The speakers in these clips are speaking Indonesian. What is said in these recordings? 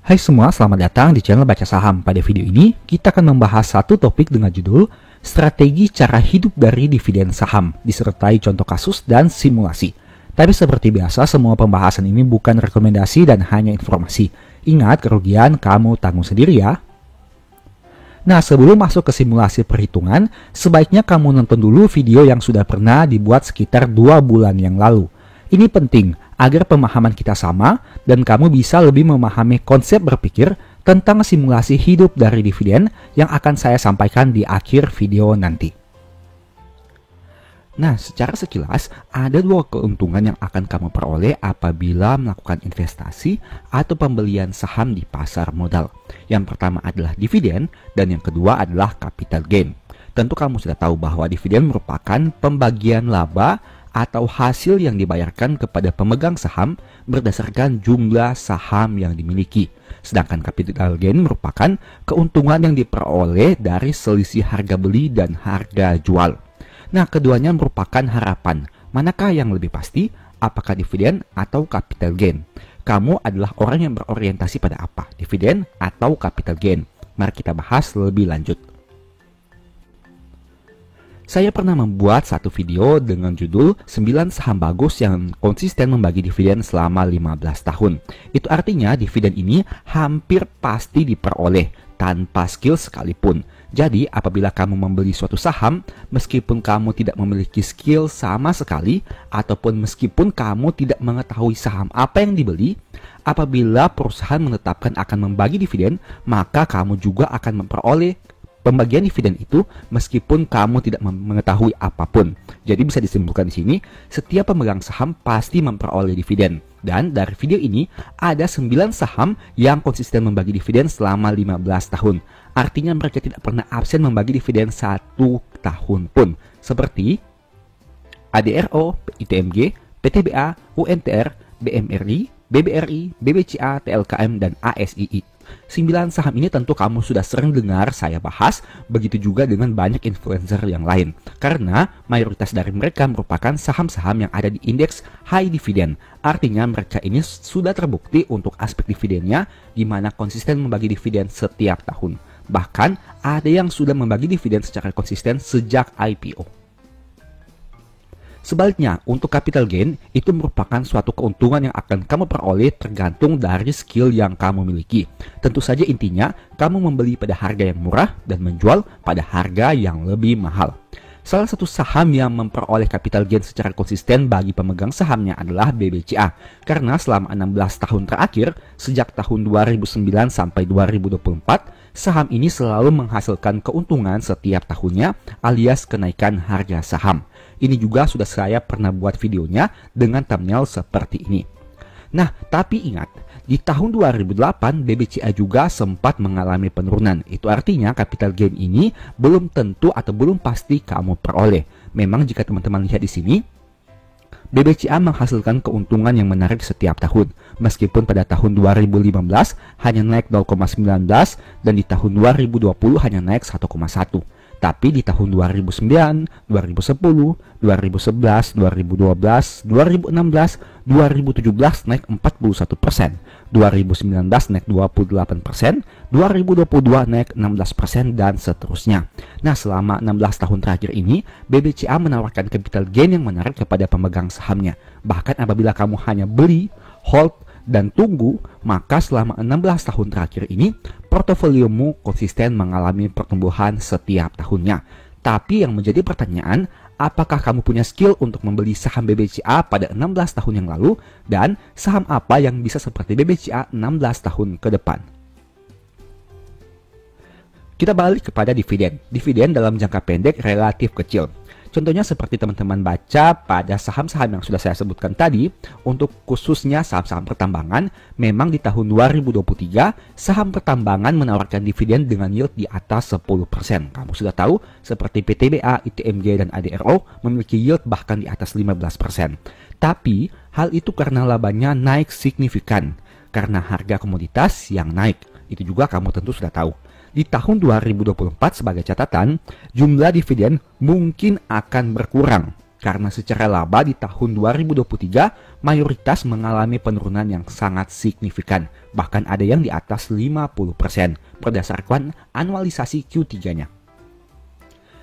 Hai semua, selamat datang di channel Baca Saham. Pada video ini, kita akan membahas satu topik dengan judul Strategi Cara Hidup dari Dividen Saham, disertai contoh kasus dan simulasi. Tapi seperti biasa, semua pembahasan ini bukan rekomendasi dan hanya informasi. Ingat, kerugian kamu tanggung sendiri ya. Nah, sebelum masuk ke simulasi perhitungan, sebaiknya kamu nonton dulu video yang sudah pernah dibuat sekitar 2 bulan yang lalu. Ini penting agar pemahaman kita sama dan kamu bisa lebih memahami konsep berpikir tentang simulasi hidup dari dividen yang akan saya sampaikan di akhir video nanti. Nah, secara sekilas, ada 2 keuntungan yang akan kamu peroleh apabila melakukan investasi atau pembelian saham di pasar modal. Yang pertama adalah dividen dan yang kedua adalah capital gain. Tentu kamu sudah tahu bahwa dividen merupakan pembagian laba atau hasil yang dibayarkan kepada pemegang saham berdasarkan jumlah saham yang dimiliki. Sedangkan capital gain merupakan keuntungan yang diperoleh dari selisih harga beli dan harga jual. Nah, keduanya merupakan harapan. Manakah yang lebih pasti? Apakah dividen atau capital gain? Kamu adalah orang yang berorientasi pada apa? Dividen atau capital gain? Mari kita bahas lebih lanjut. Saya pernah membuat satu video dengan judul 9 saham bagus yang konsisten membagi dividen selama 15 tahun. Itu artinya dividen ini hampir pasti diperoleh tanpa skill sekalipun. Jadi apabila kamu membeli suatu saham, meskipun kamu tidak memiliki skill sama sekali, ataupun meskipun kamu tidak mengetahui saham apa yang dibeli, apabila perusahaan menetapkan akan membagi dividen, maka kamu juga akan memperoleh pembagian dividen itu meskipun kamu tidak mengetahui apapun. Jadi bisa disimpulkan di sini, setiap pemegang saham pasti memperoleh dividen. Dan dari video ini, ada 9 saham yang konsisten membagi dividen selama 15 tahun. Artinya mereka tidak pernah absen membagi dividen 1 tahun pun. Seperti ADRO, ITMG, PTBA, UNTR, BMRI, BBRI, BBCA, TLKM, dan ASII. 9 saham ini tentu kamu sudah sering dengar saya bahas, begitu juga dengan banyak influencer yang lain. Karena mayoritas dari mereka merupakan saham-saham yang ada di indeks high dividend. Artinya mereka ini sudah terbukti untuk aspek dividennya, di mana konsisten membagi dividen setiap tahun. Bahkan ada yang sudah membagi dividen secara konsisten sejak IPO. Sebaliknya, untuk capital gain, itu merupakan suatu keuntungan yang akan kamu peroleh tergantung dari skill yang kamu miliki. Tentu saja intinya, kamu membeli pada harga yang murah dan menjual pada harga yang lebih mahal. Salah satu saham yang memperoleh capital gain secara konsisten bagi pemegang sahamnya adalah BBCA. Karena selama 16 tahun terakhir, sejak tahun 2009 sampai 2024, saham ini selalu menghasilkan keuntungan setiap tahunnya alias kenaikan harga saham. Ini juga sudah saya pernah buat videonya dengan thumbnail seperti ini. Nah, tapi ingat, di tahun 2008 BBCA juga sempat mengalami penurunan. Itu artinya capital gain ini belum tentu atau belum pasti kamu peroleh. Memang jika teman-teman lihat di sini, BBCA menghasilkan keuntungan yang menarik setiap tahun. Meskipun pada tahun 2015 hanya naik 0,19 dan di tahun 2020 hanya naik 1,1. Tapi di tahun 2009, 2010, 2011, 2012, 2016, 2017 naik 41%, 2019 naik 28%, 2022 naik 16%, dan seterusnya. Nah, selama 16 tahun terakhir ini, BBCA menawarkan capital gain yang menarik kepada pemegang sahamnya. Bahkan apabila kamu hanya beli, hold, dan tunggu, maka selama 16 tahun terakhir ini, portofoliomu konsisten mengalami pertumbuhan setiap tahunnya. Tapi yang menjadi pertanyaan, apakah kamu punya skill untuk membeli saham BBCA pada 16 tahun yang lalu, dan saham apa yang bisa seperti BBCA 16 tahun ke depan? Kita balik kepada dividen. Dividen dalam jangka pendek relatif kecil. Contohnya seperti teman-teman baca pada saham-saham yang sudah saya sebutkan tadi, untuk khususnya saham-saham pertambangan, memang di tahun 2023, saham pertambangan menawarkan dividen dengan yield di atas 10%. Kamu sudah tahu, seperti PTBA, ITMG, dan ADRO memiliki yield bahkan di atas 15%. Tapi, hal itu karena labanya naik signifikan, karena harga komoditas yang naik. Itu juga kamu tentu sudah tahu. Di tahun 2024 sebagai catatan, jumlah dividen mungkin akan berkurang karena secara laba di tahun 2023 mayoritas mengalami penurunan yang sangat signifikan, bahkan ada yang di atas 50% berdasarkan anualisasi Q3-nya.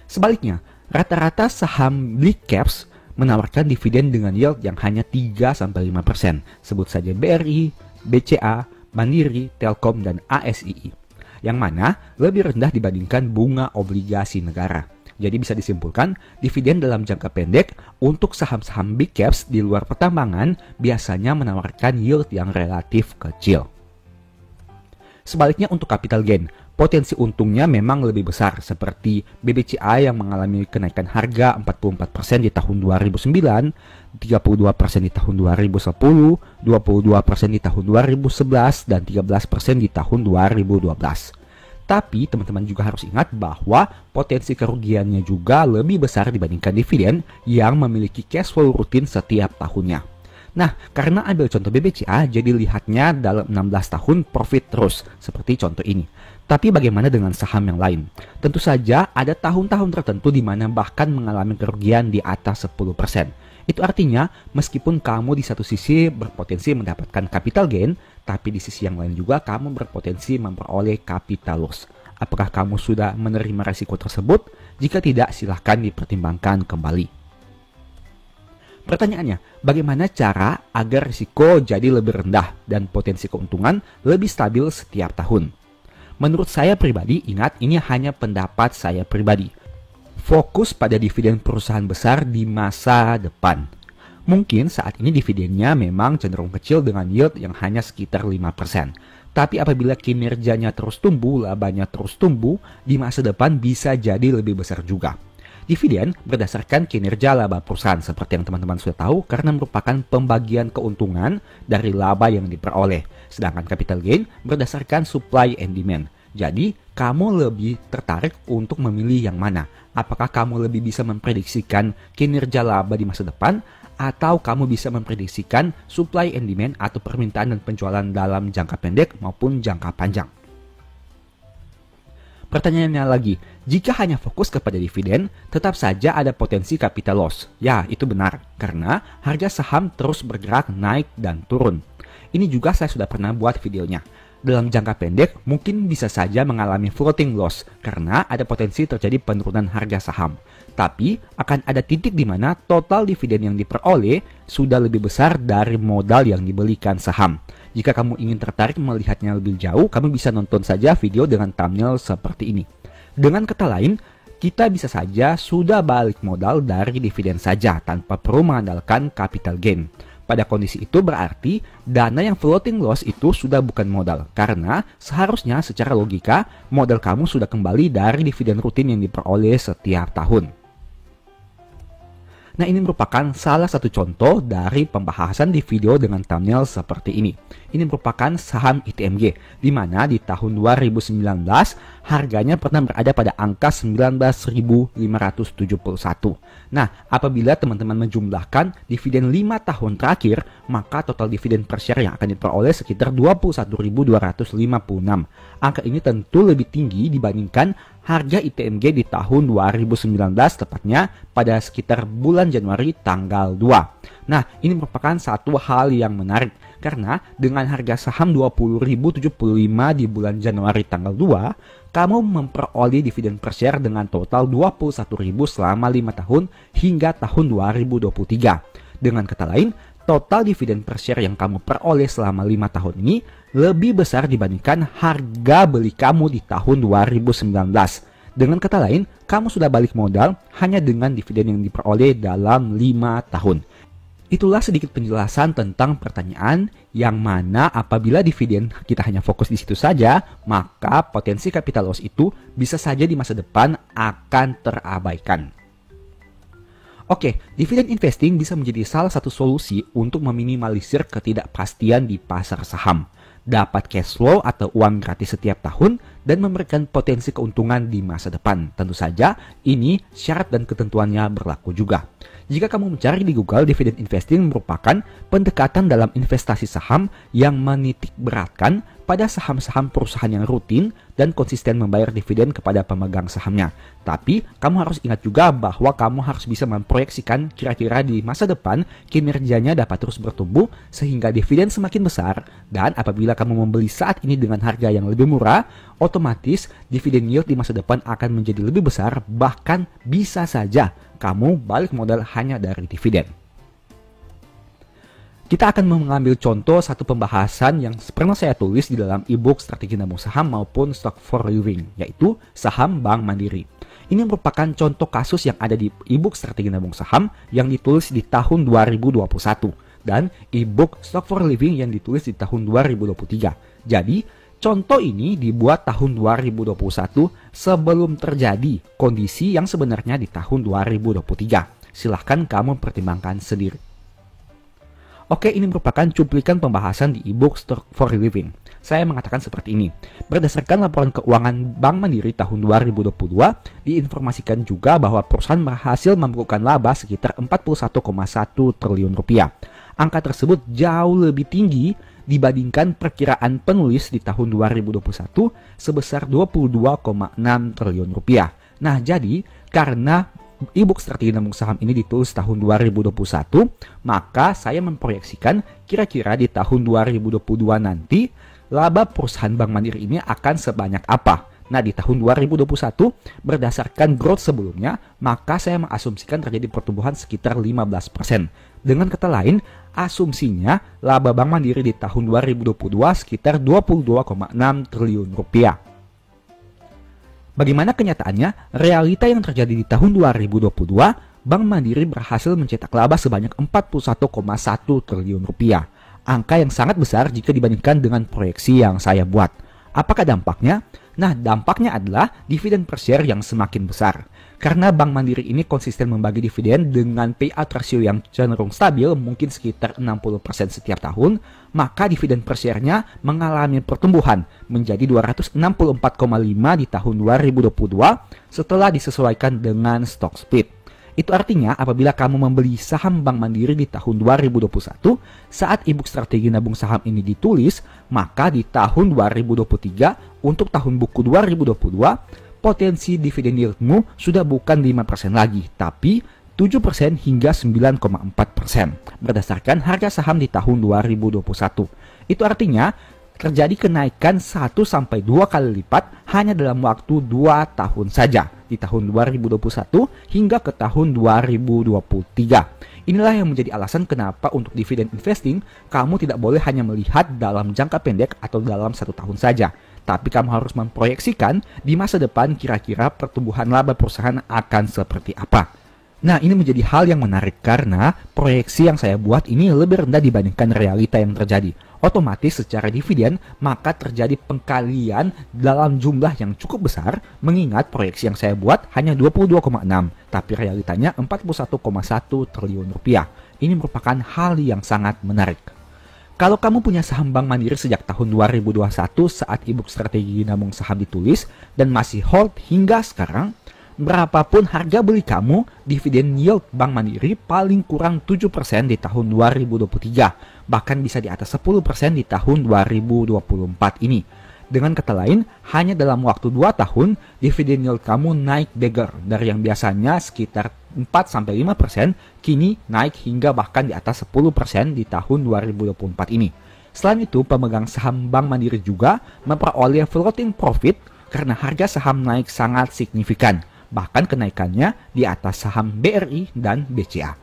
Sebaliknya, rata-rata saham big caps menawarkan dividen dengan yield yang hanya 3-5%. Sebut saja BRI, BCA, Mandiri, Telkom, dan ASII. Yang mana lebih rendah dibandingkan bunga obligasi negara. Jadi bisa disimpulkan, dividen dalam jangka pendek untuk saham-saham big caps di luar pertambangan biasanya menawarkan yield yang relatif kecil. Sebaliknya untuk capital gain, potensi untungnya memang lebih besar seperti BBCA yang mengalami kenaikan harga 44% di tahun 2009, 32% di tahun 2010, 22% di tahun 2011, dan 13% di tahun 2012. Tapi teman-teman juga harus ingat bahwa potensi kerugiannya juga lebih besar dibandingkan dividen yang memiliki cash flow rutin setiap tahunnya. Nah, karena ambil contoh BBCA, jadi lihatnya dalam 16 tahun profit terus, seperti contoh ini. Tapi bagaimana dengan saham yang lain? Tentu saja ada tahun-tahun tertentu di mana bahkan mengalami kerugian di atas 10%. Itu artinya, meskipun kamu di satu sisi berpotensi mendapatkan capital gain, tapi di sisi yang lain juga kamu berpotensi memperoleh capital loss. Apakah kamu sudah menerima resiko tersebut? Jika tidak, silahkan dipertimbangkan kembali. Pertanyaannya, bagaimana cara agar risiko jadi lebih rendah dan potensi keuntungan lebih stabil setiap tahun? Menurut saya pribadi, ingat ini hanya pendapat saya pribadi. Fokus pada dividen perusahaan besar di masa depan. Mungkin saat ini dividennya memang cenderung kecil dengan yield yang hanya sekitar 5%. Tapi apabila kinerjanya terus tumbuh, labanya terus tumbuh, di masa depan bisa jadi lebih besar juga. Dividen berdasarkan kinerja laba perusahaan seperti yang teman-teman sudah tahu karena merupakan pembagian keuntungan dari laba yang diperoleh. Sedangkan capital gain berdasarkan supply and demand. Jadi, kamu lebih tertarik untuk memilih yang mana? Apakah kamu lebih bisa memprediksikan kinerja laba di masa depan? Atau kamu bisa memprediksikan supply and demand atau permintaan dan penjualan dalam jangka pendek maupun jangka panjang? Pertanyaannya lagi, jika hanya fokus kepada dividen, tetap saja ada potensi capital loss. Ya, itu benar, karena harga saham terus bergerak naik dan turun. Ini juga saya sudah pernah buat videonya. Dalam jangka pendek, mungkin bisa saja mengalami floating loss karena ada potensi terjadi penurunan harga saham. Tapi, akan ada titik di mana total dividen yang diperoleh sudah lebih besar dari modal yang dibelikan saham. Jika kamu ingin tertarik melihatnya lebih jauh, kamu bisa nonton saja video dengan thumbnail seperti ini. Dengan kata lain, kita bisa saja sudah balik modal dari dividen saja tanpa perlu mengandalkan capital gain. Pada kondisi itu berarti dana yang floating loss itu sudah bukan modal karena seharusnya secara logika modal kamu sudah kembali dari dividen rutin yang diperoleh setiap tahun. Nah, ini merupakan salah satu contoh dari pembahasan di video dengan thumbnail seperti ini. Ini merupakan saham ITMG, di mana di tahun 2019 harganya pernah berada pada angka 19.571. Nah, apabila teman-teman menjumlahkan dividen 5 tahun terakhir, maka total dividen per share yang akan diperoleh sekitar 21.256. Angka ini tentu lebih tinggi dibandingkan harga ITMG di tahun 2019, tepatnya pada sekitar bulan Januari tanggal 2. Nah, ini merupakan satu hal yang menarik karena dengan harga saham 20.075 di bulan Januari tanggal 2, kamu memperoleh dividen per share dengan total 21.000 selama 5 tahun hingga tahun 2023. Dengan kata lain, total dividen per share yang kamu peroleh selama 5 tahun ini lebih besar dibandingkan harga beli kamu di tahun 2019. Dengan kata lain, kamu sudah balik modal hanya dengan dividen yang diperoleh dalam 5 tahun. Itulah sedikit penjelasan tentang pertanyaan yang mana apabila dividen kita hanya fokus di situ saja, maka potensi capital loss itu bisa saja di masa depan akan terabaikan. Oke, dividen investing bisa menjadi salah satu solusi untuk meminimalisir ketidakpastian di pasar saham. Dapat cash flow atau uang gratis setiap tahun dan memberikan potensi keuntungan di masa depan. Tentu saja, ini syarat dan ketentuannya berlaku juga. Jika kamu mencari di Google, dividen investing merupakan pendekatan dalam investasi saham yang menitik beratkan kepada saham-saham perusahaan yang rutin dan konsisten membayar dividen kepada pemegang sahamnya. Tapi kamu harus ingat juga bahwa kamu harus bisa memproyeksikan kira-kira di masa depan kinerjanya dapat terus bertumbuh sehingga dividen semakin besar, dan apabila kamu membeli saat ini dengan harga yang lebih murah, otomatis dividen yield di masa depan akan menjadi lebih besar, bahkan bisa saja kamu balik modal hanya dari dividen. Kita akan mengambil contoh satu pembahasan yang pernah saya tulis di dalam e-book Strategi Nabung Saham maupun Stock for Living, yaitu saham Bank Mandiri. Ini merupakan contoh kasus yang ada di e-book Strategi Nabung Saham yang ditulis di tahun 2021 dan e-book Stock for Living yang ditulis di tahun 2023. Jadi, contoh ini dibuat tahun 2021 sebelum terjadi kondisi yang sebenarnya di tahun 2023. Silahkan kamu pertimbangkan sendiri. Oke, ini merupakan cuplikan pembahasan di e-book Stock for Living. Saya mengatakan seperti ini. Berdasarkan laporan keuangan Bank Mandiri tahun 2022, diinformasikan juga bahwa perusahaan berhasil membukukan laba sekitar 41,1 triliun rupiah. Angka tersebut jauh lebih tinggi dibandingkan perkiraan penulis di tahun 2021 sebesar 22,6 triliun rupiah. Nah, jadi karena e-book Strategi Nabung Saham ini ditulis tahun 2021, maka saya memproyeksikan kira-kira di tahun 2022 nanti laba perusahaan Bank Mandiri ini akan sebanyak apa. Nah, di tahun 2021 berdasarkan growth sebelumnya, maka saya mengasumsikan terjadi pertumbuhan sekitar 15%. Dengan kata lain, asumsinya laba Bank Mandiri di tahun 2022 sekitar 22,6 triliun rupiah. Bagaimana kenyataannya? Realita yang terjadi di tahun 2022, Bank Mandiri berhasil mencetak laba sebanyak 41,1 triliun rupiah. Angka yang sangat besar jika dibandingkan dengan proyeksi yang saya buat. Apakah dampaknya? Nah, dampaknya adalah dividen per share yang semakin besar. Karena Bank Mandiri ini konsisten membagi dividen dengan payout ratio yang cenderung stabil, mungkin sekitar 60% setiap tahun, maka dividen per share-nya mengalami pertumbuhan menjadi 264,5 di tahun 2022 setelah disesuaikan dengan stock split. Itu artinya apabila kamu membeli saham Bank Mandiri di tahun 2021 saat e-book Strategi Nabung Saham ini ditulis, maka di tahun 2023 untuk tahun buku 2022 potensi dividen yieldmu sudah bukan 5% lagi, tapi 7% hingga 9,4% berdasarkan harga saham di tahun 2021. Itu artinya terjadi kenaikan 1-2 kali lipat hanya dalam waktu 2 tahun saja, di tahun 2021 hingga ke tahun 2023. Inilah yang menjadi alasan kenapa untuk dividen investing kamu tidak boleh hanya melihat dalam jangka pendek atau dalam 1 tahun saja, tapi kamu harus memproyeksikan di masa depan kira-kira pertumbuhan laba perusahaan akan seperti apa. Nah, ini menjadi hal yang menarik karena proyeksi yang saya buat ini lebih rendah dibandingkan realita yang terjadi. Otomatis secara dividen maka terjadi pengkalian dalam jumlah yang cukup besar, mengingat proyeksi yang saya buat hanya 22,6, tapi realitanya 41,1 triliun rupiah. Ini merupakan hal yang sangat menarik. Kalau kamu punya saham Bank Mandiri sejak tahun 2021 saat e-book Strategi Nabung Saham ditulis dan masih hold hingga sekarang, berapapun harga beli kamu, dividen yield Bank Mandiri paling kurang 7% di tahun 2023, bahkan bisa di atas 10% di tahun 2024 ini. Dengan kata lain, hanya dalam waktu 2 tahun, dividen yield kamu naik beggar dari yang biasanya sekitar 4-5%, kini naik hingga bahkan di atas 10% di tahun 2024 ini. Selain itu, pemegang saham Bank Mandiri juga memperoleh floating profit karena harga saham naik sangat signifikan. Bahkan kenaikannya di atas saham BRI dan BCA.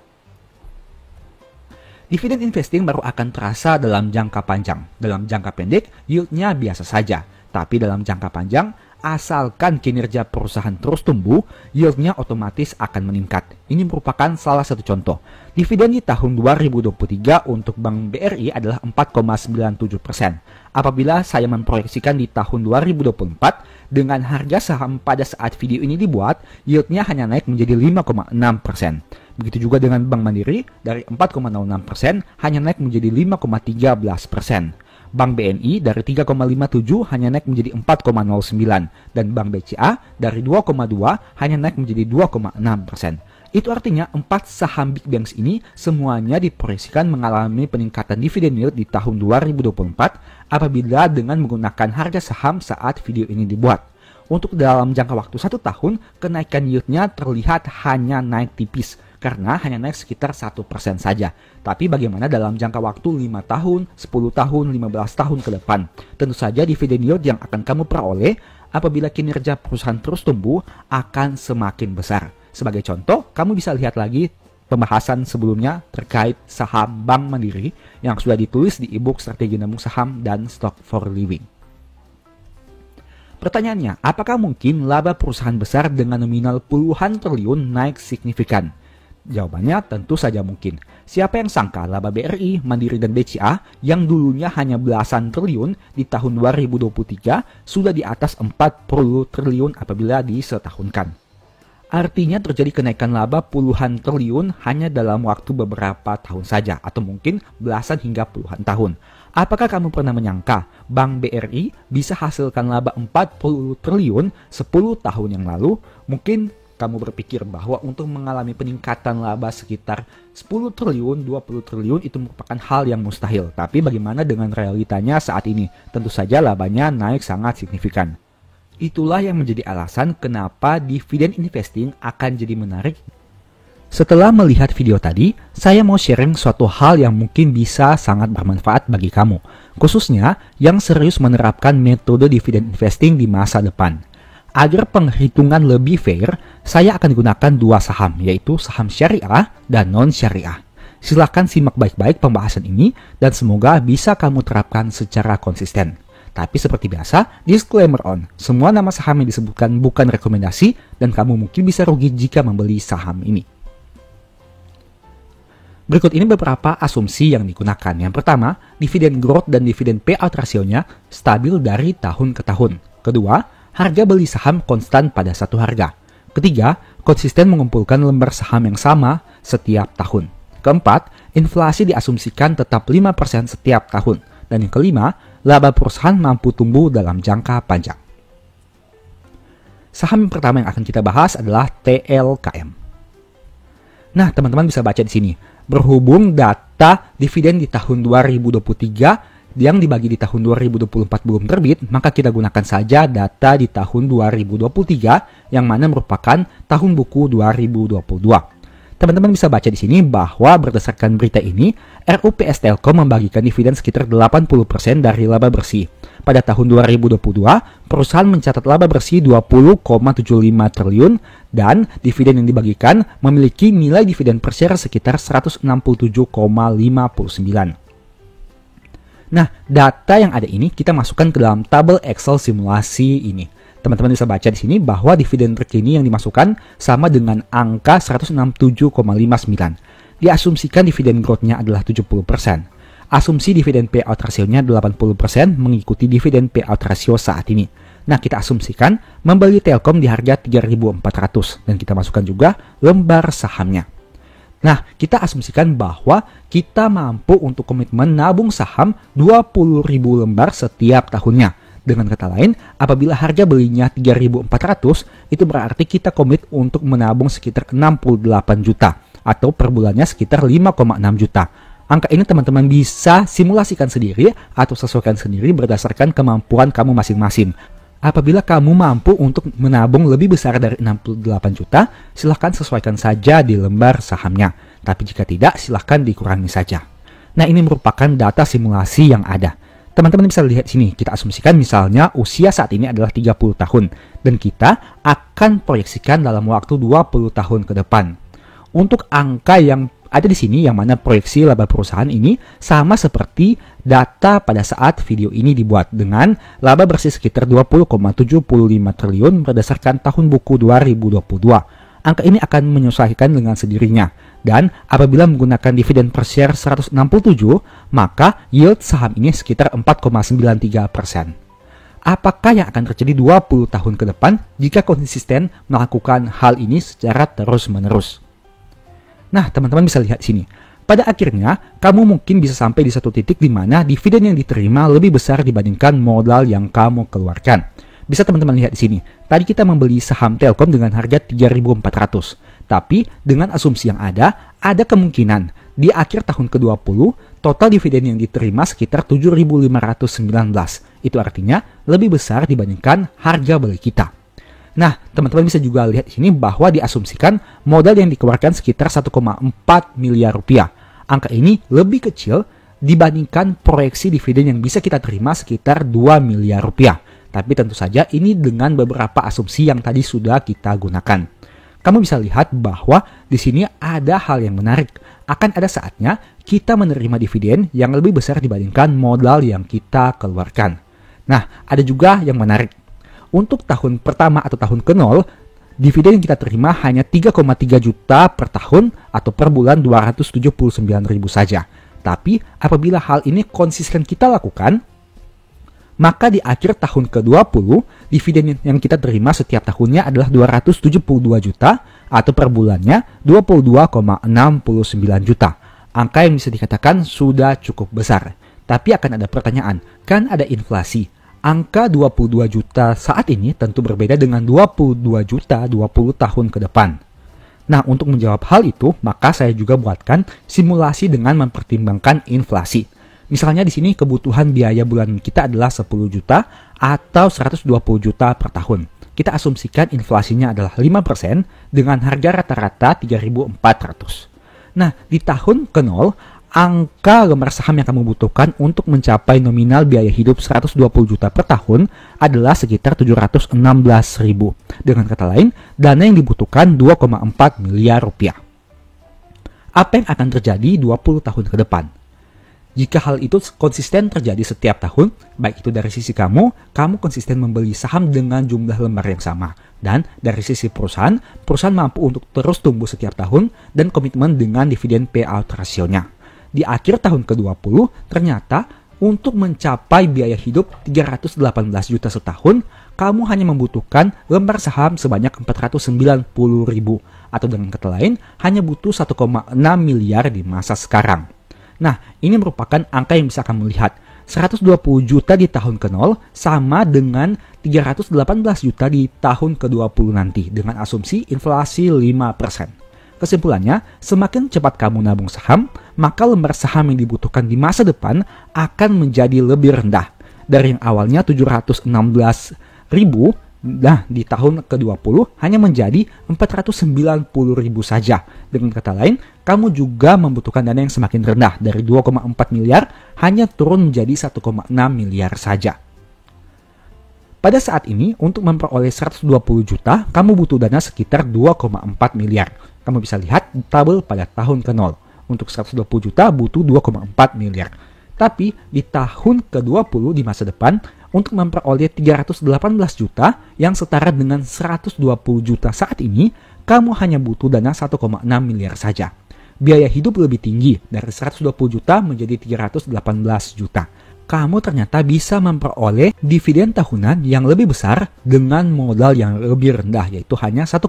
Dividen investing baru akan terasa dalam jangka panjang. Dalam jangka pendek, yieldnya biasa saja. Tapi dalam jangka panjang, asalkan kinerja perusahaan terus tumbuh, yieldnya otomatis akan meningkat. Ini merupakan salah satu contoh. Dividen di tahun 2023 untuk Bank BRI adalah 4,97%. Apabila saya memproyeksikan di tahun 2024, dengan harga saham pada saat video ini dibuat, yieldnya hanya naik menjadi 5,6%. Begitu juga dengan Bank Mandiri, dari 4,06% hanya naik menjadi 5,13%. Bank BNI dari 3,57 hanya naik menjadi 4,09, dan Bank BCA dari 2,2 hanya naik menjadi 2,6%. Itu artinya 4 saham big banks ini semuanya diproyeksikan mengalami peningkatan dividen yield di tahun 2024 apabila dengan menggunakan harga saham saat video ini dibuat. Untuk dalam jangka waktu 1 tahun, kenaikan yieldnya terlihat hanya naik tipis karena hanya naik sekitar 1% saja. Tapi bagaimana dalam jangka waktu 5 tahun, 10 tahun, 15 tahun ke depan? Tentu saja dividen yield yang akan kamu peroleh apabila kinerja perusahaan terus tumbuh akan semakin besar. Sebagai contoh, kamu bisa lihat lagi pembahasan sebelumnya terkait saham Bank Mandiri yang sudah ditulis di ebook Strategi Nabung Saham dan Stock for Living. Pertanyaannya, apakah mungkin laba perusahaan besar dengan nominal puluhan triliun naik signifikan? Jawabannya tentu saja mungkin. Siapa yang sangka laba BRI, Mandiri, dan BCA yang dulunya hanya belasan triliun di tahun 2023 sudah di atas 40 triliun apabila disetahunkan. Artinya terjadi kenaikan laba puluhan triliun hanya dalam waktu beberapa tahun saja, atau mungkin belasan hingga puluhan tahun. Apakah kamu pernah menyangka Bank BRI bisa hasilkan laba 40 triliun 10 tahun yang lalu? Mungkin kamu berpikir bahwa untuk mengalami peningkatan laba sekitar 10 triliun, 20 triliun itu merupakan hal yang mustahil. Tapi bagaimana dengan realitanya saat ini? Tentu saja labanya naik sangat signifikan. Itulah yang menjadi alasan kenapa dividen investing akan jadi menarik. Setelah melihat video tadi, saya mau sharing suatu hal yang mungkin bisa sangat bermanfaat bagi kamu, khususnya yang serius menerapkan metode dividen investing di masa depan. Agar penghitungan lebih fair, saya akan gunakan 2 saham, yaitu saham syariah dan non-syariah. Silahkan simak baik-baik pembahasan ini dan semoga bisa kamu terapkan secara konsisten. Tapi seperti biasa, disclaimer on, semua nama saham yang disebutkan bukan rekomendasi dan kamu mungkin bisa rugi jika membeli saham ini. Berikut ini beberapa asumsi yang digunakan. Yang pertama, dividen growth dan dividen payout rasionya stabil dari tahun ke tahun. Kedua, harga beli saham konstan pada satu harga. Ketiga, konsisten mengumpulkan lembar saham yang sama setiap tahun. Keempat, inflasi diasumsikan tetap 5% setiap tahun. Dan yang kelima, laba perusahaan mampu tumbuh dalam jangka panjang. Saham yang pertama yang akan kita bahas adalah TLKM. Nah, teman-teman bisa baca di sini. Berhubung data dividen di tahun 2023 yang dibagi di tahun 2024 belum terbit, maka kita gunakan saja data di tahun 2023 yang mana merupakan tahun buku 2022. Teman-teman bisa baca di sini bahwa berdasarkan berita ini, RUPS Telkom membagikan dividen sekitar 80% dari laba bersih. Pada tahun 2022, perusahaan mencatat laba bersih 20,75 triliun dan dividen yang dibagikan memiliki nilai dividen per share sekitar 167,59. Nah, data yang ada ini kita masukkan ke dalam tabel Excel simulasi ini. Teman-teman bisa baca di sini bahwa dividen terkini yang dimasukkan sama dengan angka 167,59. Diasumsikan dividen growth-nya adalah 70%. Asumsi dividen payout rasionya 80% mengikuti dividen payout rasio saat ini. Nah, kita asumsikan membeli Telkom di harga 3.400 dan kita masukkan juga lembar sahamnya. Nah, kita asumsikan bahwa kita mampu untuk komitmen nabung saham 20.000 lembar setiap tahunnya. Dengan kata lain, apabila harga belinya 3.400, itu berarti kita komit untuk menabung sekitar 68 juta atau per bulannya sekitar 5,6 juta. Angka ini teman-teman bisa simulasikan sendiri atau sesuaikan sendiri berdasarkan kemampuan kamu masing-masing. Apabila kamu mampu untuk menabung lebih besar dari 68 juta, silahkan sesuaikan saja di lembar sahamnya. Tapi jika tidak, silahkan dikurangi saja. Nah, ini merupakan data simulasi yang ada. Teman-teman bisa lihat sini, kita asumsikan misalnya usia saat ini adalah 30 tahun. Dan kita akan proyeksikan dalam waktu 20 tahun ke depan. Untuk angka yang ada di sini yang mana proyeksi laba perusahaan ini sama seperti data pada saat video ini dibuat dengan laba bersih sekitar 20,75 triliun berdasarkan tahun buku 2022. Angka ini akan menyesuaikan dengan sendirinya. Dan apabila menggunakan dividen per share 167, maka yield saham ini sekitar 4,93%. Apakah yang akan terjadi 20 tahun ke depan jika konsisten melakukan hal ini secara terus-menerus? Nah, teman-teman bisa lihat sini. Pada akhirnya, kamu mungkin bisa sampai di satu titik di mana dividen yang diterima lebih besar dibandingkan modal yang kamu keluarkan. Bisa teman-teman lihat di sini. Tadi kita membeli saham Telkom dengan harga 3.400. Tapi dengan asumsi yang ada kemungkinan di akhir tahun ke-20 total dividen yang diterima sekitar 7.519. Itu artinya lebih besar dibandingkan harga beli kita. Nah, teman-teman bisa juga lihat di sini bahwa diasumsikan modal yang dikeluarkan sekitar 1,4 miliar rupiah. Angka ini lebih kecil dibandingkan proyeksi dividen yang bisa kita terima sekitar 2 miliar rupiah. Tapi tentu saja ini dengan beberapa asumsi yang tadi sudah kita gunakan. Kamu bisa lihat bahwa di sini ada hal yang menarik. Akan ada saatnya kita menerima dividen yang lebih besar dibandingkan modal yang kita keluarkan. Nah, ada juga yang menarik. Untuk tahun pertama atau tahun ke-0, dividen yang kita terima hanya 3,3 juta per tahun atau per bulan 279.000 saja. Tapi apabila hal ini konsisten kita lakukan, maka di akhir tahun ke-20, dividen yang kita terima setiap tahunnya adalah 272 juta atau per bulannya 22,69 juta. Angka yang bisa dikatakan sudah cukup besar. Tapi akan ada pertanyaan, kan ada inflasi. Angka 22 juta saat ini tentu berbeda dengan 22 juta 20 tahun ke depan. Nah, untuk menjawab hal itu, maka saya juga buatkan simulasi dengan mempertimbangkan inflasi. Misalnya di sini kebutuhan biaya bulanan kita adalah 10 juta atau 120 juta per tahun. Kita asumsikan inflasinya adalah 5% dengan harga rata-rata 3.400. Nah, di tahun ke-0, angka lembar saham yang kamu butuhkan untuk mencapai nominal biaya hidup 120 juta per tahun adalah sekitar 716.000. Dengan kata lain, dana yang dibutuhkan 2,4 miliar rupiah. Apa yang akan terjadi 20 tahun ke depan? Jika hal itu konsisten terjadi setiap tahun, baik itu dari sisi kamu konsisten membeli saham dengan jumlah lembar yang sama. Dan dari sisi perusahaan mampu untuk terus tumbuh setiap tahun dan komitmen dengan dividen payout rasionya. Di akhir tahun ke-20, ternyata untuk mencapai biaya hidup 318 juta setahun, kamu hanya membutuhkan lembar saham sebanyak 490.000. Atau dengan kata lain, hanya butuh 1,6 miliar di masa sekarang. Nah, ini merupakan angka yang bisa kamu lihat. 120 juta di tahun ke-0 sama dengan 318 juta di tahun ke-20 nanti dengan asumsi inflasi 5%. Kesimpulannya, semakin cepat kamu nabung saham, maka lembar saham yang dibutuhkan di masa depan akan menjadi lebih rendah. Dari yang awalnya 716.000, nah di tahun ke-20 hanya menjadi 490.000 saja. Dengan kata lain, kamu juga membutuhkan dana yang semakin rendah dari 2,4 miliar hanya turun menjadi 1,6 miliar saja. Pada saat ini, untuk memperoleh 120 juta, kamu butuh dana sekitar 2,4 miliar. Kamu bisa lihat tabel pada tahun ke-0. Untuk 120 juta butuh 2,4 miliar. Tapi di tahun ke-20 di masa depan, untuk memperoleh 318 juta yang setara dengan 120 juta saat ini, kamu hanya butuh dana 1,6 miliar saja. Biaya hidup lebih tinggi dari 120 juta menjadi 318 juta. Kamu ternyata bisa memperoleh dividen tahunan yang lebih besar dengan modal yang lebih rendah, yaitu hanya 1,6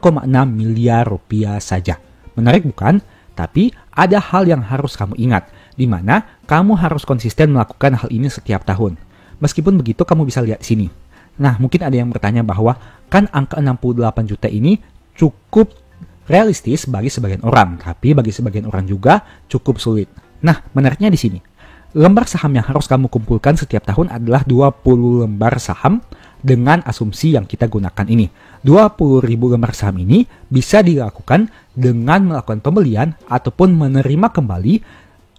miliar rupiah saja. Menarik bukan? Tapi ada hal yang harus kamu ingat, di mana kamu harus konsisten melakukan hal ini setiap tahun. Meskipun begitu, kamu bisa lihat di sini. Nah, mungkin ada yang bertanya bahwa kan angka 68 juta ini cukup realistis bagi sebagian orang, tapi bagi sebagian orang juga cukup sulit. Nah, menariknya di sini. Lembar saham yang harus kamu kumpulkan setiap tahun adalah 20 lembar saham dengan asumsi yang kita gunakan ini. 20.000 lembar saham ini bisa dilakukan dengan melakukan pembelian ataupun menerima kembali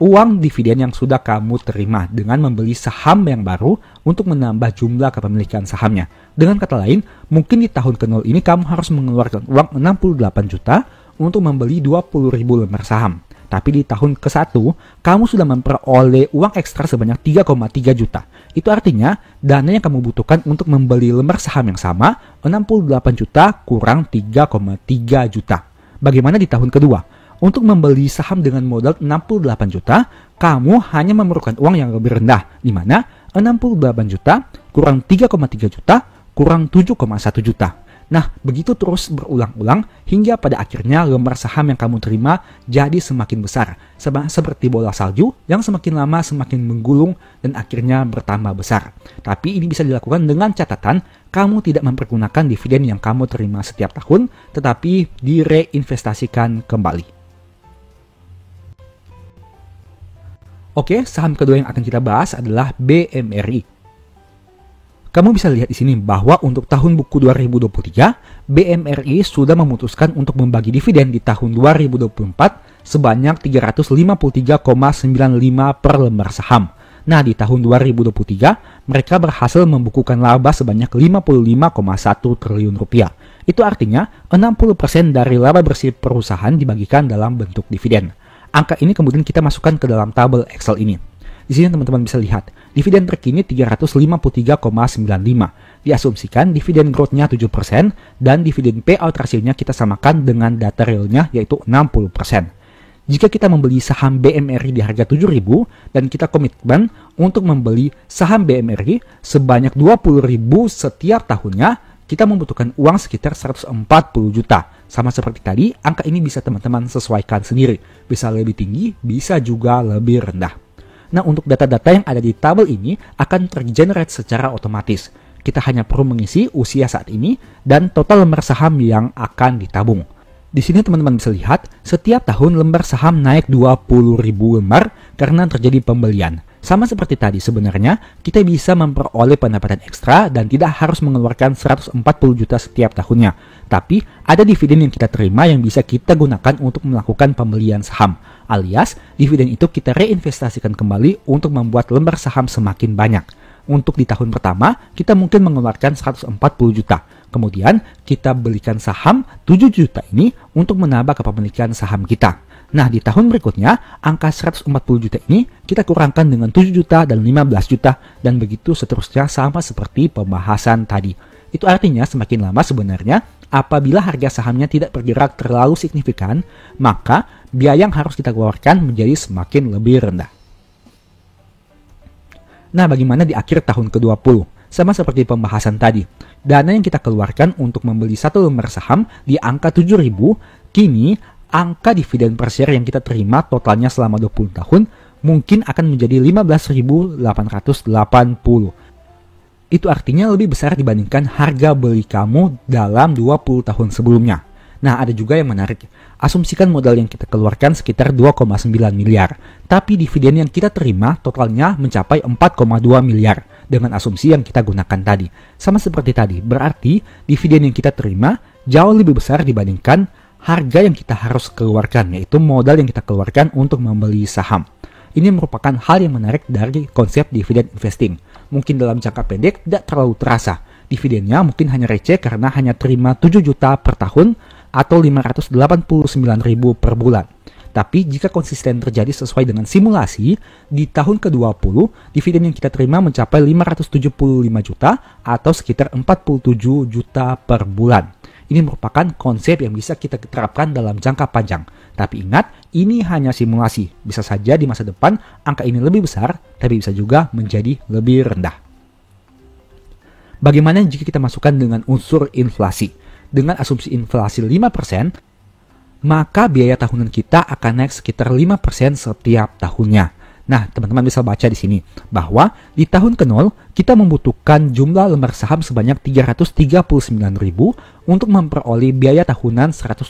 uang dividen yang sudah kamu terima dengan membeli saham yang baru untuk menambah jumlah kepemilikan sahamnya. Dengan kata lain, mungkin di tahun ke-0 ini kamu harus mengeluarkan uang 68 juta untuk membeli 20.000 lembar saham. Tapi di tahun ke-1, kamu sudah memperoleh uang ekstra sebanyak 3,3 juta. Itu artinya, dana yang kamu butuhkan untuk membeli lembar saham yang sama, 68 juta kurang 3,3 juta. Bagaimana di tahun kedua? Untuk membeli saham dengan modal 68 juta, kamu hanya memerlukan uang yang lebih rendah, di mana 68 juta kurang 3,3 juta kurang 7,1 juta. Nah, begitu terus berulang-ulang hingga pada akhirnya lembar saham yang kamu terima jadi semakin besar. Seperti bola salju yang semakin lama semakin menggulung dan akhirnya bertambah besar. Tapi ini bisa dilakukan dengan catatan kamu tidak mempergunakan dividen yang kamu terima setiap tahun, tetapi direinvestasikan kembali. Oke, saham kedua yang akan kita bahas adalah BMRI. Kamu bisa lihat di sini bahwa untuk tahun buku 2023, BMRI sudah memutuskan untuk membagi dividen di tahun 2024 sebanyak 353,95 per lembar saham. Nah, di tahun 2023, mereka berhasil membukukan laba sebanyak 55,1 triliun rupiah. Itu artinya 60% dari laba bersih perusahaan dibagikan dalam bentuk dividen. Angka ini kemudian kita masukkan ke dalam tabel Excel ini. Di sini teman-teman bisa lihat, dividen terkini 353,95. Diasumsikan dividen growth-nya 7% dan dividen payout rasionya kita samakan dengan data realnya yaitu 60%. Jika kita membeli saham BMRI di harga 7.000 dan kita komitmen untuk membeli saham BMRI sebanyak 20.000 setiap tahunnya, kita membutuhkan uang sekitar 140 juta. Sama seperti tadi, angka ini bisa teman-teman sesuaikan sendiri. Bisa lebih tinggi, bisa juga lebih rendah. Nah, untuk data-data yang ada di tabel ini akan tergenerate secara otomatis. Kita hanya perlu mengisi usia saat ini dan total lembar saham yang akan ditabung. Di sini teman-teman bisa lihat, setiap tahun lembar saham naik 20.000 lembar karena terjadi pembelian. Sama seperti tadi sebenarnya, kita bisa memperoleh pendapatan ekstra dan tidak harus mengeluarkan 140 juta setiap tahunnya. Tapi, ada dividen yang kita terima yang bisa kita gunakan untuk melakukan pembelian saham. Alias, dividen itu kita reinvestasikan kembali untuk membuat lembar saham semakin banyak. Untuk di tahun pertama, kita mungkin mengeluarkan 140 juta. Kemudian, kita belikan saham 7 juta ini untuk menambah kepemilikan saham kita. Nah, di tahun berikutnya, angka 140 juta ini kita kurangkan dengan 7 juta dan 15 juta, dan begitu seterusnya sama seperti pembahasan tadi. Itu artinya semakin lama sebenarnya, apabila harga sahamnya tidak bergerak terlalu signifikan, maka biaya yang harus kita keluarkan menjadi semakin lebih rendah. Nah, bagaimana di akhir tahun ke-20? Sama seperti pembahasan tadi, dana yang kita keluarkan untuk membeli satu lembar saham di angka 7.000, kini angka dividen per share yang kita terima totalnya selama 20 tahun mungkin akan menjadi 15.880. Itu artinya lebih besar dibandingkan harga beli kamu dalam 20 tahun sebelumnya. Nah, ada juga yang menarik. Asumsikan modal yang kita keluarkan sekitar 2,9 miliar. Tapi dividen yang kita terima totalnya mencapai 4,2 miliar dengan asumsi yang kita gunakan tadi. Sama seperti tadi, berarti dividen yang kita terima jauh lebih besar dibandingkan harga yang kita harus keluarkan, yaitu modal yang kita keluarkan untuk membeli saham. Ini merupakan hal yang menarik dari konsep dividen investing. Mungkin dalam jangka pendek tidak terlalu terasa. Dividennya mungkin hanya receh karena hanya terima 7 juta per tahun atau 589.000 per bulan. Tapi jika konsisten terjadi sesuai dengan simulasi, di tahun ke-20, dividen yang kita terima mencapai 575 juta atau sekitar 47 juta per bulan. Ini merupakan konsep yang bisa kita terapkan dalam jangka panjang. Tapi ingat, ini hanya simulasi. Bisa saja di masa depan angka ini lebih besar, tapi bisa juga menjadi lebih rendah. Bagaimana jika kita masukkan dengan unsur inflasi? Dengan asumsi inflasi 5%, maka biaya tahunan kita akan naik sekitar 5% setiap tahunnya. Nah, teman-teman bisa baca di sini bahwa di tahun ke-0 kita membutuhkan jumlah lembar saham sebanyak 339.000 untuk memperoleh biaya tahunan 120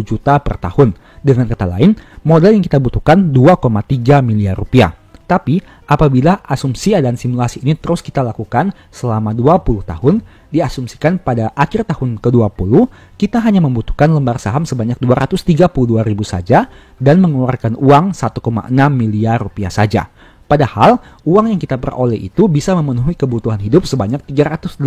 juta per tahun. Dengan kata lain, modal yang kita butuhkan 2,3 miliar rupiah. Tapi, apabila asumsi dan simulasi ini terus kita lakukan selama 20 tahun, diasumsikan pada akhir tahun ke-20, kita hanya membutuhkan lembar saham sebanyak 232.000 saja dan mengeluarkan uang 1,6 miliar rupiah saja. Padahal, uang yang kita peroleh itu bisa memenuhi kebutuhan hidup sebanyak 318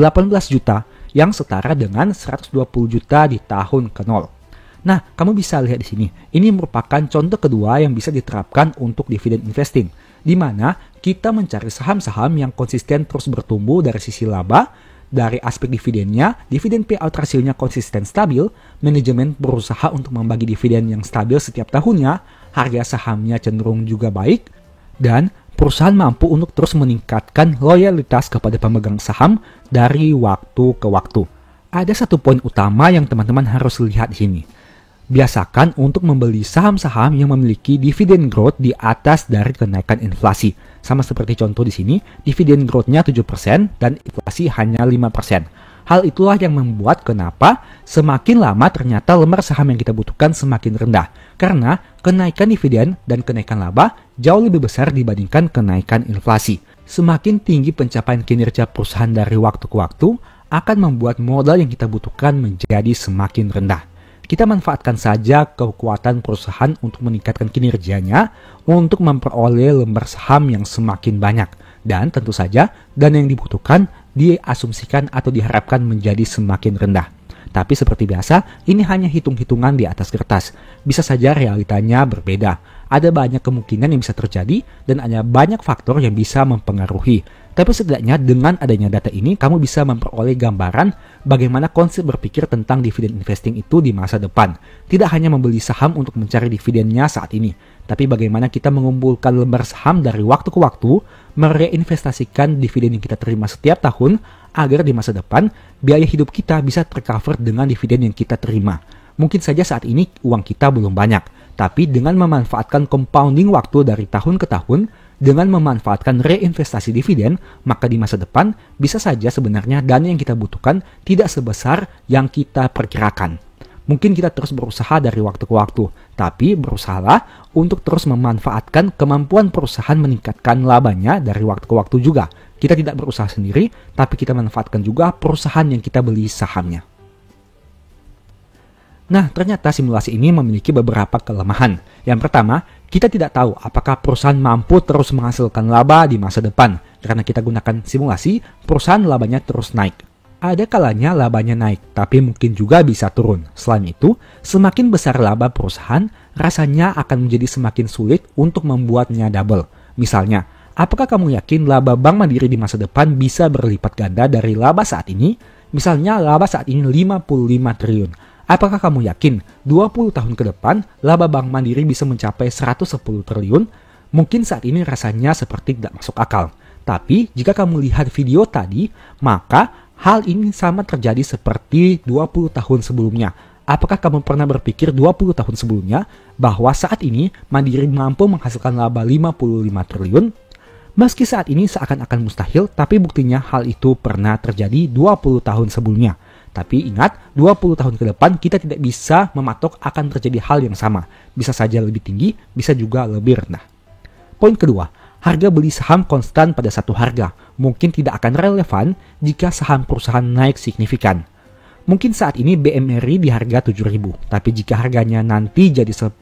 juta yang setara dengan 120 juta di tahun ke-0. Nah, kamu bisa lihat di sini. Ini merupakan contoh kedua yang bisa diterapkan untuk dividen investing, di mana kita mencari saham-saham yang konsisten terus bertumbuh dari sisi laba, dari aspek dividennya, dividen payout rasionya konsisten stabil, manajemen berusaha untuk membagi dividen yang stabil setiap tahunnya, harga sahamnya cenderung juga baik, dan perusahaan mampu untuk terus meningkatkan loyalitas kepada pemegang saham dari waktu ke waktu. Ada satu poin utama yang teman-teman harus lihat di sini. Biasakan untuk membeli saham-saham yang memiliki dividen growth di atas dari kenaikan inflasi. Sama seperti contoh di sini, dividen growth-nya 7% dan inflasi hanya 5%. Hal itulah yang membuat kenapa semakin lama ternyata lembar saham yang kita butuhkan semakin rendah. Karena kenaikan dividen dan kenaikan laba jauh lebih besar dibandingkan kenaikan inflasi. Semakin tinggi pencapaian kinerja perusahaan dari waktu ke waktu, akan membuat modal yang kita butuhkan menjadi semakin rendah. Kita manfaatkan saja kekuatan perusahaan untuk meningkatkan kinerjanya untuk memperoleh lembar saham yang semakin banyak. Dan tentu saja dana yang dibutuhkan diasumsikan atau diharapkan menjadi semakin rendah. Tapi seperti biasa, ini hanya hitung-hitungan di atas kertas. Bisa saja realitanya berbeda. Ada banyak kemungkinan yang bisa terjadi dan ada banyak faktor yang bisa mempengaruhi. Tapi setidaknya dengan adanya data ini, kamu bisa memperoleh gambaran bagaimana konsep berpikir tentang dividen investing itu di masa depan. Tidak hanya membeli saham untuk mencari dividennya saat ini, tapi bagaimana kita mengumpulkan lembar saham dari waktu ke waktu, mereinvestasikan dividen yang kita terima setiap tahun, agar di masa depan, biaya hidup kita bisa tercover dengan dividen yang kita terima. Mungkin saja saat ini uang kita belum banyak, tapi dengan memanfaatkan compounding waktu dari tahun ke tahun, dengan memanfaatkan reinvestasi dividen, maka di masa depan bisa saja sebenarnya dana yang kita butuhkan tidak sebesar yang kita perkirakan. Mungkin kita terus berusaha dari waktu ke waktu, tapi berusahalah untuk terus memanfaatkan kemampuan perusahaan meningkatkan labanya dari waktu ke waktu juga. Kita tidak berusaha sendiri, tapi kita manfaatkan juga perusahaan yang kita beli sahamnya. Nah, ternyata simulasi ini memiliki beberapa kelemahan. Yang pertama, kita tidak tahu apakah perusahaan mampu terus menghasilkan laba di masa depan. Karena kita gunakan simulasi, perusahaan labanya terus naik. Ada kalanya labanya naik, tapi mungkin juga bisa turun. Selain itu, semakin besar laba perusahaan, rasanya akan menjadi semakin sulit untuk membuatnya double. Misalnya, apakah kamu yakin laba Bank Mandiri di masa depan bisa berlipat ganda dari laba saat ini? Misalnya, laba saat ini 55 triliun. Apakah kamu yakin 20 tahun ke depan laba Bank Mandiri bisa mencapai 110 triliun? Mungkin saat ini rasanya seperti tidak masuk akal. Tapi jika kamu lihat video tadi, maka hal ini sama terjadi seperti 20 tahun sebelumnya. Apakah kamu pernah berpikir 20 tahun sebelumnya bahwa saat ini Mandiri mampu menghasilkan laba 55 triliun? Meski saat ini seakan-akan mustahil, tapi buktinya hal itu pernah terjadi 20 tahun sebelumnya. Tapi ingat, 20 tahun ke depan kita tidak bisa mematok akan terjadi hal yang sama. Bisa saja lebih tinggi, bisa juga lebih rendah. Poin kedua, harga beli saham konstan pada satu harga. Mungkin tidak akan relevan jika saham perusahaan naik signifikan. Mungkin saat ini BMRI di harga 7.000, tapi jika harganya nanti jadi 10.000,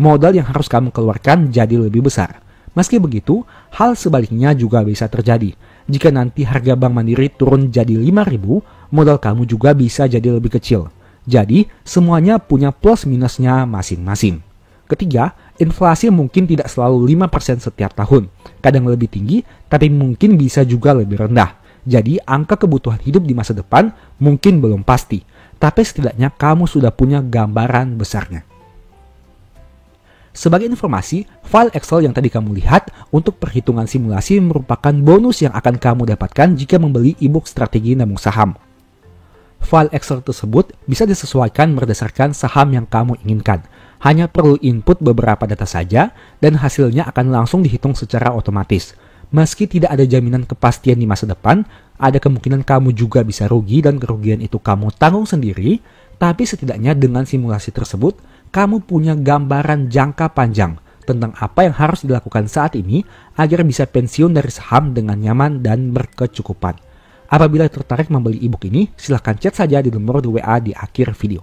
modal yang harus kamu keluarkan jadi lebih besar. Meski begitu, hal sebaliknya juga bisa terjadi. Jika nanti harga Bank Mandiri turun jadi 5.000, modal kamu juga bisa jadi lebih kecil. Jadi, semuanya punya plus minusnya masing-masing. Ketiga, inflasi mungkin tidak selalu 5% setiap tahun. Kadang lebih tinggi, tapi mungkin bisa juga lebih rendah. Jadi, angka kebutuhan hidup di masa depan mungkin belum pasti. Tapi setidaknya kamu sudah punya gambaran besarnya. Sebagai informasi, file Excel yang tadi kamu lihat untuk perhitungan simulasi merupakan bonus yang akan kamu dapatkan jika membeli e-book strategi nabung saham. File Excel tersebut bisa disesuaikan berdasarkan saham yang kamu inginkan. Hanya perlu input beberapa data saja dan hasilnya akan langsung dihitung secara otomatis. Meski tidak ada jaminan kepastian di masa depan, ada kemungkinan kamu juga bisa rugi dan kerugian itu kamu tanggung sendiri, tapi setidaknya dengan simulasi tersebut, kamu punya gambaran jangka panjang tentang apa yang harus dilakukan saat ini agar bisa pensiun dari saham dengan nyaman dan berkecukupan. Apabila tertarik membeli e-book ini, silahkan chat saja di nomor WA di akhir video.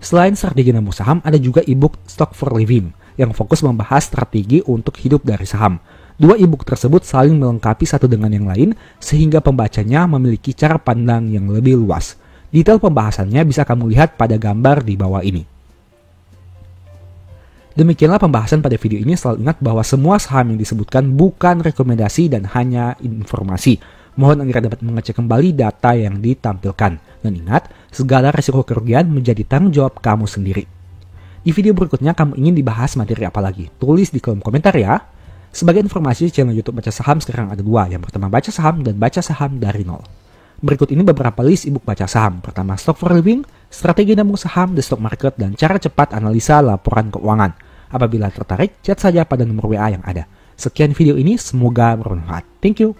Selain strategi nabung saham, ada juga e-book Stock for Living yang fokus membahas strategi untuk hidup dari saham. Dua e-book tersebut saling melengkapi satu dengan yang lain sehingga pembacanya memiliki cara pandang yang lebih luas. Detail pembahasannya bisa kamu lihat pada gambar di bawah ini. Demikianlah pembahasan pada video ini. Selalu ingat bahwa semua saham yang disebutkan bukan rekomendasi dan hanya informasi. Mohon agar dapat mengecek kembali data yang ditampilkan. Dan ingat, segala risiko kerugian menjadi tanggung jawab kamu sendiri. Di video berikutnya kamu ingin dibahas materi apa lagi? Tulis di kolom komentar ya. Sebagai informasi, channel YouTube Baca Saham sekarang ada dua. Yang pertama Baca Saham dan Baca Saham dari Nol. Berikut ini beberapa list ebook baca saham. Pertama, Stock for Living, Strategi Nabung Saham, The Stock Market, dan Cara Cepat Analisa Laporan Keuangan. Apabila tertarik, chat saja pada nomor WA yang ada. Sekian video ini, semoga bermanfaat. Thank you.